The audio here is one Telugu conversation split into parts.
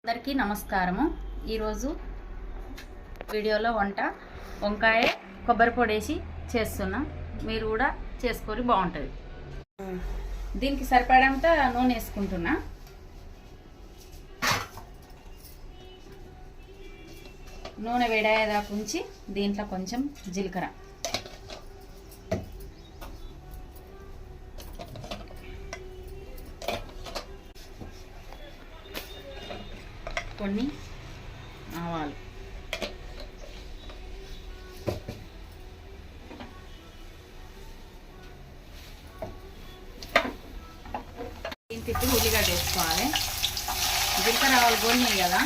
అందరికీ నమస్కారము। ఈరోజు వీడియోలో వంకాయ కొబ్బరి పొడి వేసి చేస్తున్నా, మీరు కూడా చేసుకొని బాగుంటుంది। దీనికి సరిపడంత నూనె వేసుకుంటున్నా। నూనె వేడయ్యేదాకా ఉంచి దీంట్లో కొంచెం జీలకర్ర, కొన్ని ఆవాలు, తిప్పి ఉల్లిగడ్డ వేసుకోవాలి। జీలకర్ర ఆవాలు గోలినాయి కదా,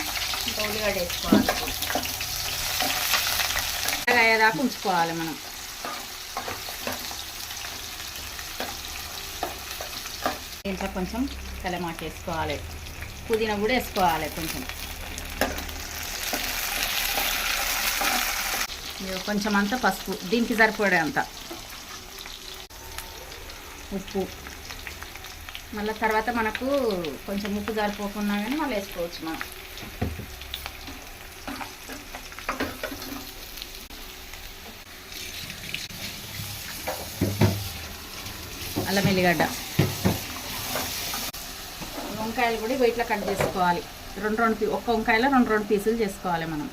ఇంకా ఉల్లిగడ్డ వేసుకోవాలి। అయ్యేదాకా ఉంచుకోవాలి మనం। దీంట్లో కొంచెం కలమాకు వేసుకోవాలి, పుదీనా కూడా వేసుకోవాలి కొంచెం, కొంచెం అంత పసుపు, దీనికి సరిపడే అంత ఉప్పు, మళ్ళీ తర్వాత మనకు కొంచెం ఉప్పు సరిపోకున్నా కానీ మళ్ళీ వేసుకోవచ్చు మనం। అల్లం ఎల్లిగడ్డ, వంకాయలు కూడా ఇట్లా కట్ చేసుకోవాలి। ఒక్క వంకాయలో రెండు పీసులు చేసుకోవాలి మనం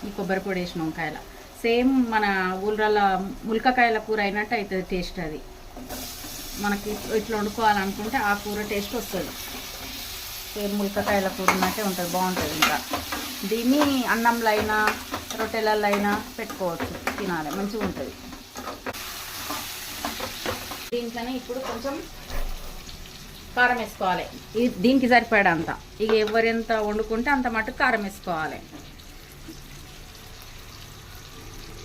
ఈ కొబ్బరి పొడి వేసిన వంకాయల। సేమ్ మన ఊళ్ళ ములక్కాయల కూర అయినట్టు అవుతుంది టేస్ట్। అది మనకి ఇట్లా వండుకోవాలనుకుంటే ఆ కూర టేస్ట్ వస్తుంది, సేమ్ ములక్కాయల కూర ఉన్నట్టే ఉంటుంది, బాగుంటుంది। ఇంకా దీన్ని అన్నంలో అయినా రొట్టెలలో అయినా పెట్టుకోవచ్చు, తినాలి, మంచిగా ఉంటుంది। దీంట్లోనే ఇప్పుడు కొంచెం కారం వేసుకోవాలి, దీనికి సరిపడంత, ఇక ఎవరెంత వండుకుంటే అంత మటుకు కారం వేసుకోవాలి।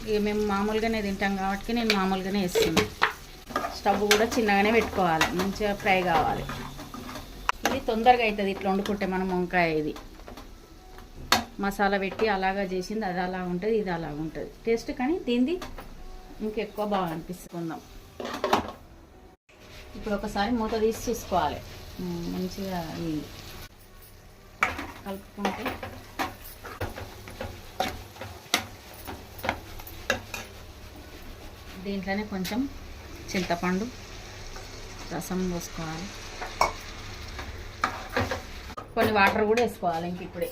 ఇక మేము మామూలుగానే తింటాం కాబట్టి నేను మామూలుగానే వేస్తున్నాను। స్టవ్ కూడా చిన్నగానే పెట్టుకోవాలి, మంచిగా ఫ్రై కావాలి। ఇది తొందరగా అవుతుంది ఇట్లా వండుకుంటే మనం వంకాయ। ఇది మసాలా పెట్టి అలాగా చేసింది, అది అలా ఉంటుంది, ఇది అలా ఉంటుంది టేస్ట్, కానీ దీనిది ఇంకెక్కువ బాగా అనిపిస్తుందాం। ఇప్పుడు ఒకసారి మూత తీసి చూసుకోవాలి, మంచిగా కలుపుకుంటే దీంట్లోనే కొంచెం చింతపండు రసం పోసుకోవాలి, కొన్ని వాటర్ కూడా వేసుకోవాలి ఇంక ఇప్పుడే।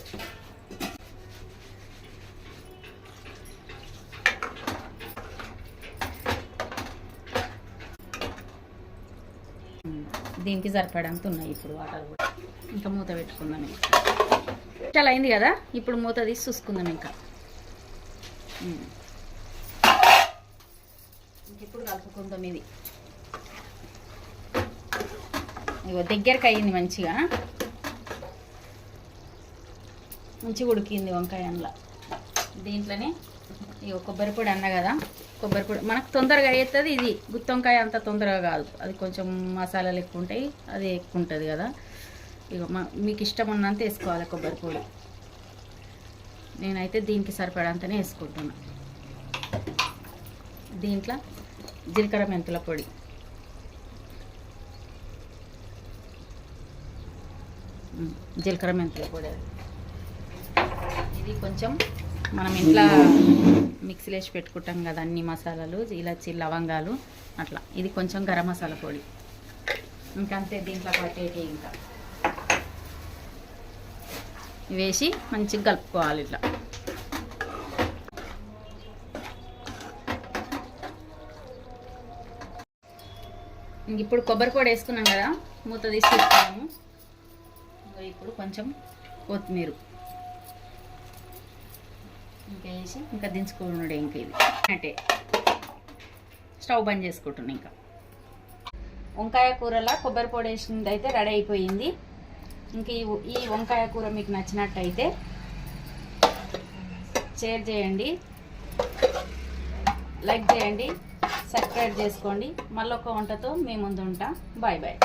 దీనికి సరిపడంత ఉన్నాయి ఇప్పుడు వాటర్ కూడా, ఇంకా మూత పెట్టుకుందాం। చాలా అయింది కదా, ఇప్పుడు మూత తీసి చూసుకుందాం। ఇంకా ఇప్పుడు కలుపుకుందాం। ఇది ఇగో దగ్గరికి అయ్యింది, మంచిగా ఉడికింది వంకాయ అందులో। దీంట్లోనే ఇగో కొబ్బరి పొడి అన్న కదా, కొబ్బరి పొడి మనకు తొందరగా అవుతుంది, ఇది గుత్తి వంకాయ అంత తొందరగా కాదు, అది కొంచెం మసాలాలు ఎక్కువ ఉంటాయి, అది ఎక్కువ ఉంటుంది కదా। ఇక మీకు ఇష్టం ఉన్నంత వేసుకోవాలి కొబ్బరి పొడి, నేనైతే దీనికి సరిపడంతనే వేసుకుంటున్నా। దీంట్లో జీలకర్ర మెంతుల పొడి, జీలకర్ర మెంతుల పొడి, ఇది కొంచెం మనం ఇంట్లో మిక్సీలో వేసి పెట్టుకుంటాం కదా అన్ని మసాలాలు, ఇలాచి లవంగాలు అట్లా, ఇది కొంచెం గరం మసాలా పొడి, ఇంకంతే దీంట్లో పట్టేటి। ఇంకా వేసి మంచిగా కలుపుకోవాలి ఇట్లా। ఇప్పుడు కొబ్బరి పొడి వేసుకున్నాం కదా, మూత తీసి పెట్టుకున్నాము। ఇప్పుడు కొంచెం కొత్తిమీర ఇంకా వేసి ఇంకా దించుకున్నాడు। ఇంకా ఇది అంటే స్టవ్ బంద్ చేసుకుంటున్నాం। ఇంకా వంకాయ కూరలా కొబ్బరి పొడి వేసింది అయితే రెడీ అయిపోయింది। ఇంక ఈ వంకాయ కూర మీకు నచ్చినట్టయితే షేర్ చేయండి, లైక్ చేయండి, సబ్స్క్రైబ్ చేసుకోండి। మళ్ళొక వంటతో మీ ముందు ఉంటా। Bye bye.